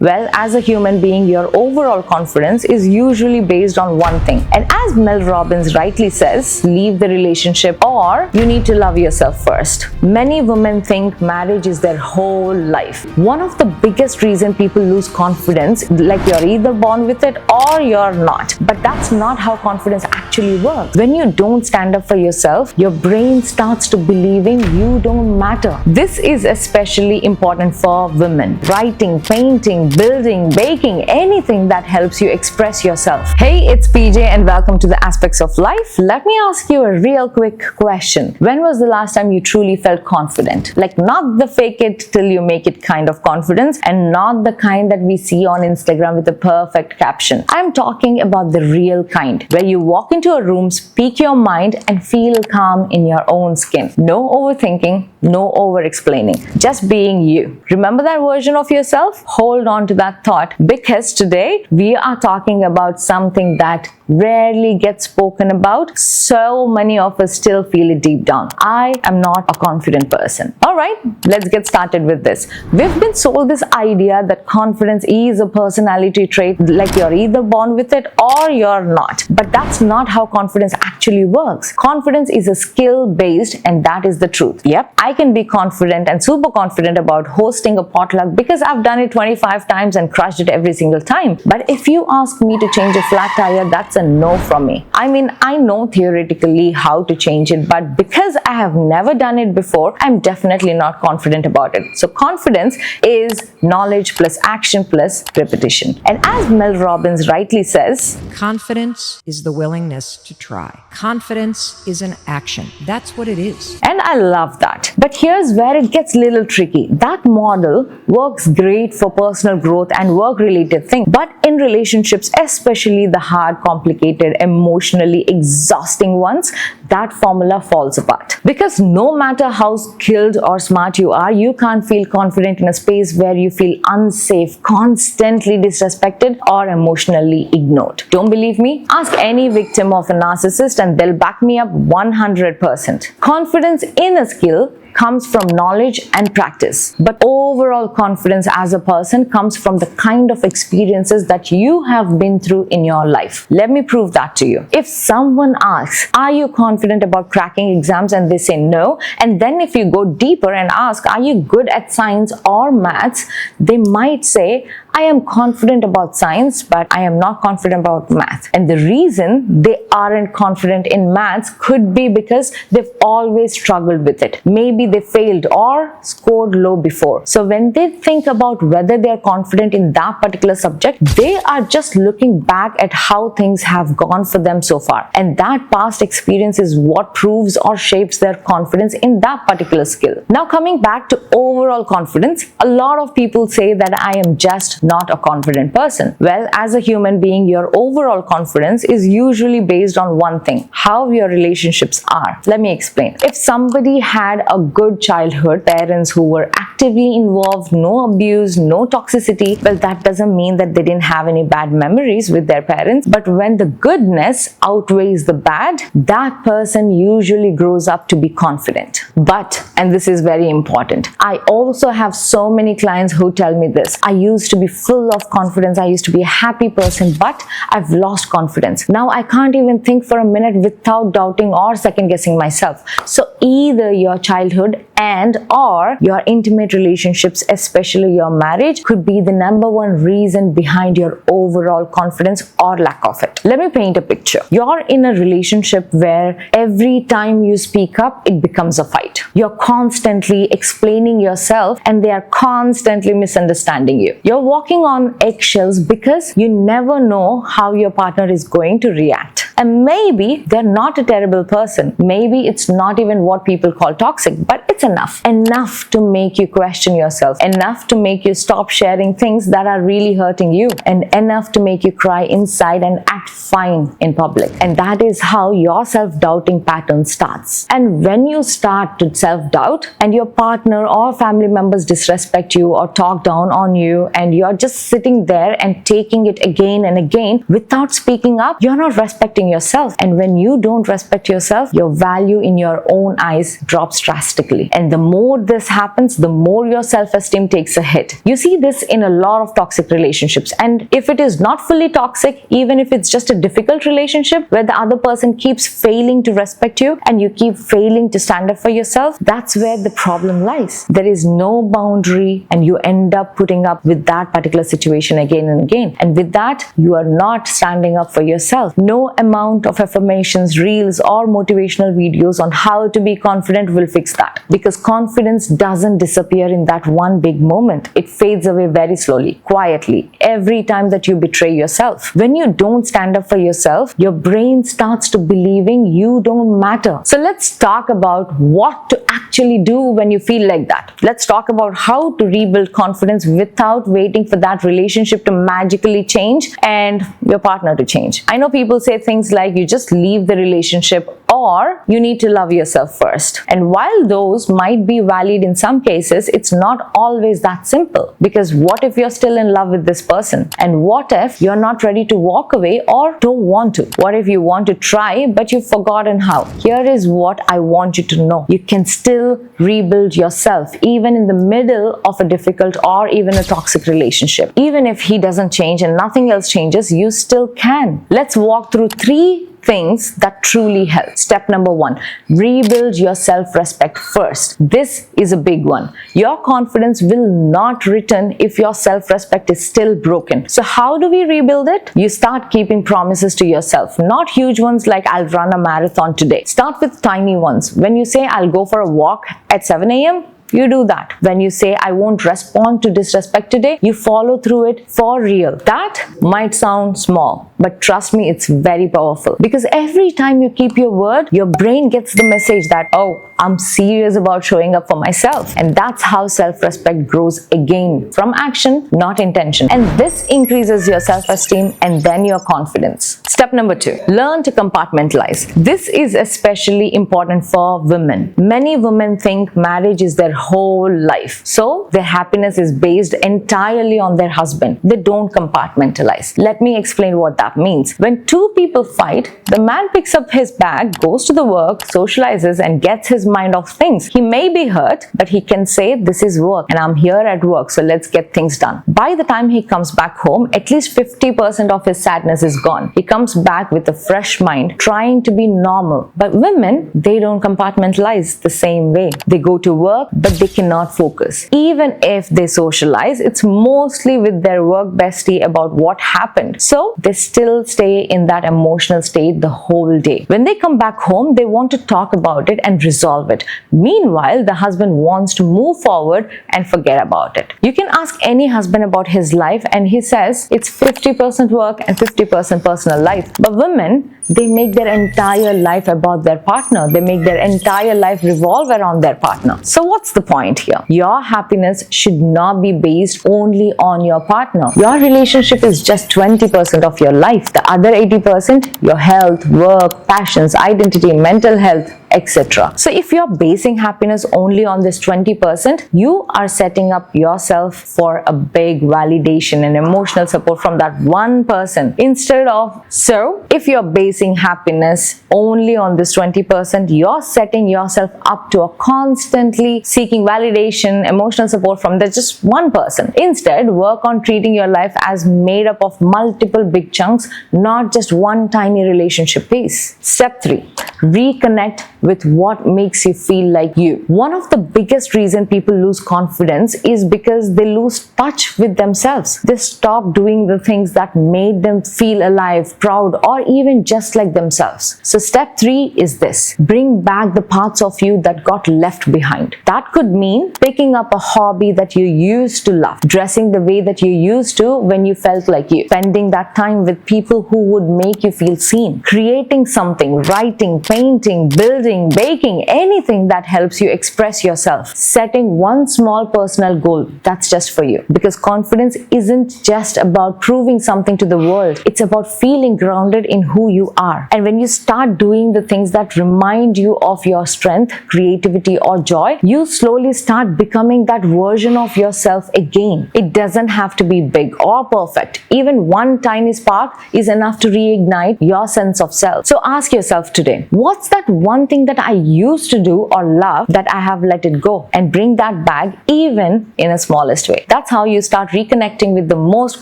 Well, as a human being, your overall confidence is usually based on one thing. And as Mel Robbins rightly says, leave the relationship or you need to love yourself first. Many women think marriage is their whole life. One of the biggest reasons people lose confidence, like you're either born with it or you're not. But that's not how confidence actually works. When you don't stand up for yourself, your brain starts to believing you don't matter. This is especially important for women. Writing, painting, building, baking, anything that helps you express yourself. Hey, it's PJ and welcome to the Aspects of Life. Let me ask you a real quick question. When was the last time you truly felt confident? Like not the fake it till you make it kind of confidence and not the kind that we see on Instagram with a perfect caption. I'm talking about the real kind, where you walk into a room, speak your mind and feel calm in your own skin. No overthinking, no over-explaining, just being you. Remember that version of yourself? Hold on to that thought because today we are talking about something that rarely gets spoken about. So many of us still feel it deep down. I am not a confident person. All right, let's get started with this. We've been sold this idea that confidence is a personality trait, like you're either born with it or you're not. But that's not how confidence actually works. Confidence is a skill based, and that is the truth. Yep, I can be confident and super confident about hosting a potluck because I've done it 25 times and crushed it every single time. But if you ask me to change a flat tire, that's a no from me. I mean, I know theoretically how to change it, but because I have never done it before, I'm definitely not confident about it. So confidence is knowledge plus action plus repetition. And as Mel Robbins rightly says, confidence is the willingness to try. Confidence is an action. That's what it is. And I love that. But here's where it gets a little tricky. That model works great for personal growth and work-related things. But in relationships, especially the hard, complicated, emotionally exhausting ones, that formula falls apart. Because no matter how skilled or smart you are, you can't feel confident in a space where you feel unsafe, constantly disrespected, or emotionally ignored. Don't believe me? Ask any victim of a narcissist and they'll back me up 100%. Confidence in a skill comes from knowledge and practice. But overall confidence as a person comes from the kind of experiences that you have been through in your life. Let me prove that to you. If someone asks, are you confident about cracking exams? And they say no. And then if you go deeper and ask, are you good at science or maths? They might say, I am confident about science, but I am not confident about math. And the reason they aren't confident in maths could be because they've always struggled with it. Maybe they failed or scored low before. So when they think about whether they're confident in that particular subject, they are just looking back at how things have gone for them so far. And that past experience is what proves or shapes their confidence in that particular skill. Now coming back to overall confidence, a lot of people say that I am just not a confident person. Well, as a human being, your overall confidence is usually based on one thing: how your relationships are. Let me explain. If somebody had a good childhood, parents who were actively involved, no abuse, no toxicity, well, that doesn't mean that they didn't have any bad memories with their parents. But when the goodness outweighs the bad, that person usually grows up to be confident. But, and this is very important, I also have so many clients who tell me this: I used to be full of confidence, I used to be a happy person, but I've lost confidence. Now I can't even think for a minute without doubting or second guessing myself. So either your childhood and or your intimate relationships, especially your marriage, could be the number one reason behind your overall confidence or lack of it. Let me paint a picture. You're in a relationship where every time you speak up, it becomes a fight. You're constantly explaining yourself and they are constantly misunderstanding you. You're walking on eggshells because you never know how your partner is going to react. And maybe they're not a terrible person. Maybe it's not even what people call toxic, but it's enough to make you question yourself, enough to make you stop sharing things that are really hurting you, and enough to make you cry inside and act fine in public. And that is how your self-doubting pattern starts. And when you start to self-doubt and your partner or family members disrespect you or talk down on you, and you're just sitting there and taking it again and again without speaking up, you're not respecting yourself. And when you don't respect yourself, your value in your own eyes drops drastically. drastically. And the more this happens, the more your self-esteem takes a hit. You see this in a lot of toxic relationships. And if it is not fully toxic, even if it's just a difficult relationship where the other person keeps failing to respect you and you keep failing to stand up for yourself, that's where the problem lies. There is no boundary and you end up putting up with that particular situation again and again. And with that, you are not standing up for yourself. No amount of affirmations, reels, or motivational videos on how to be confident will fix that. Because confidence doesn't disappear in that one big moment. It fades away very slowly, quietly, every time that you betray yourself. When you don't stand up for yourself, your brain starts to believing you don't matter. So let's talk about what to actually do when you feel like that. Let's talk about how to rebuild confidence without waiting for that relationship to magically change and your partner to change. I know people say things like you just leave the relationship or you need to love yourself first. And while those might be valid in some cases, it's not always that simple. Because what if you're still in love with this person? And what if you're not ready to walk away or don't want to? What if you want to try but you've forgotten how? Here is what I want you to know. You can still rebuild yourself even in the middle of a difficult or even a toxic relationship. Even if he doesn't change and nothing else changes, you still can. Let's walk through 3 things that truly help. Step number 1, rebuild your self-respect first. This is a big one. Your confidence will not return if your self-respect is still broken. So how do we rebuild it? You start keeping promises to yourself. Not huge ones like I'll run a marathon today. Start with tiny ones. When you say I'll go for a walk at 7 a.m., you do that. When you say, I won't respond to disrespect today, you follow through it for real. That might sound small, but trust me, it's very powerful. Because every time you keep your word, your brain gets the message that, oh, I'm serious about showing up for myself. And that's how self-respect grows again, from action, not intention. And this increases your self-esteem and then your confidence. Step number 2, learn to compartmentalize. This is especially important for women. Many women think marriage is their whole life. So their happiness is based entirely on their husband. They don't compartmentalize. Let me explain what that means. When 2 people fight, the man picks up his bag, goes to the work, socializes, and gets his mind off things. He may be hurt, but he can say, this is work and I'm here at work, so let's get things done. By the time he comes back home, at least 50% of his sadness is gone. He comes back with a fresh mind, trying to be normal. But women, they don't compartmentalize the same way. They go to work, but they cannot focus. Even if they socialize, it's mostly with their work bestie about what happened. So they still stay in that emotional state the whole day. When they come back home, they want to talk about it and resolve it. Meanwhile, the husband wants to move forward and forget about it. You can ask any husband about his life and he says it's 50% work and 50% personal life. But women, they make their entire life about their partner. They make their entire life revolve around their partner. So what's the point here? Your happiness should not be based only on your partner. Your relationship is just 20% of your life. The other 80%, your health, work, passions, identity, mental health, etc. So if you're basing happiness only on this 20%, you are setting up yourself for a big validation and emotional support from that one person instead of, so if you're basing happiness only on this 20%, you're setting yourself up to a constantly seeking validation, emotional support from that just one person. Instead, work on treating your life as made up of multiple big chunks, not just one tiny relationship piece. Step 3, reconnect with what makes you feel like you. One of the biggest reasons people lose confidence is because they lose touch with themselves. They stop doing the things that made them feel alive, proud, or even just like themselves. So step 3 is this: bring back the parts of you that got left behind. That could mean picking up a hobby that you used to love, dressing the way that you used to when you felt like you, spending that time with people who would make you feel seen, creating something, writing, painting, building, baking, anything that helps you express yourself, setting one small personal goal that's just for you. Because confidence isn't just about proving something to the world, it's about feeling grounded in who you are. And when you start doing the things that remind you of your strength, creativity, or joy, you slowly start becoming that version of yourself again. It doesn't have to be big or perfect. Even one tiny spark is enough to reignite your sense of self. So ask yourself today, what's that one thing something that I used to do or love that I have let it go, and bring that back even in a smallest way. That's how you start reconnecting with the most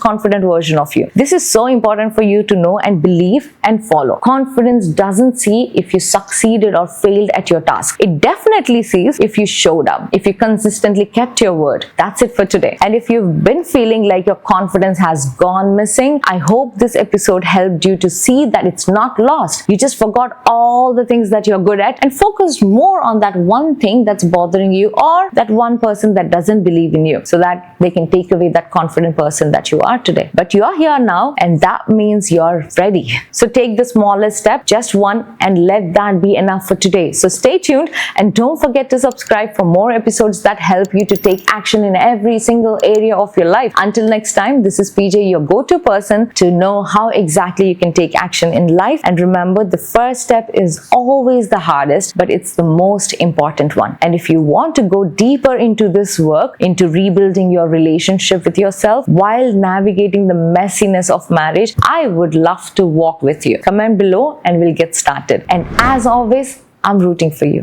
confident version of you. This is so important for you to know and believe and follow. Confidence doesn't see if you succeeded or failed at your task. It definitely sees if you showed up, if you consistently kept your word. That's it for today. And if you've been feeling like your confidence has gone missing, I hope this episode helped you to see that it's not lost. You just forgot all the things that you're good at and focused more on that one thing that's bothering you, or that one person that doesn't believe in you, so that they can take away that confident person that you are today. But you are here now, and that means you're ready. So take the smallest step, just one, and let that be enough for today. So stay tuned, and don't forget to subscribe for more episodes that help you to take action in every single area of your life. Until next time, this is PJ, your go-to person to know how exactly you can take action in life. And remember, the first step is always the hardest, but it's the most important one. And if you want to go deeper into this work, into rebuilding your relationship with yourself while navigating the messiness of marriage, I would love to walk with you. Comment below and we'll get started. And as always, I'm rooting for you.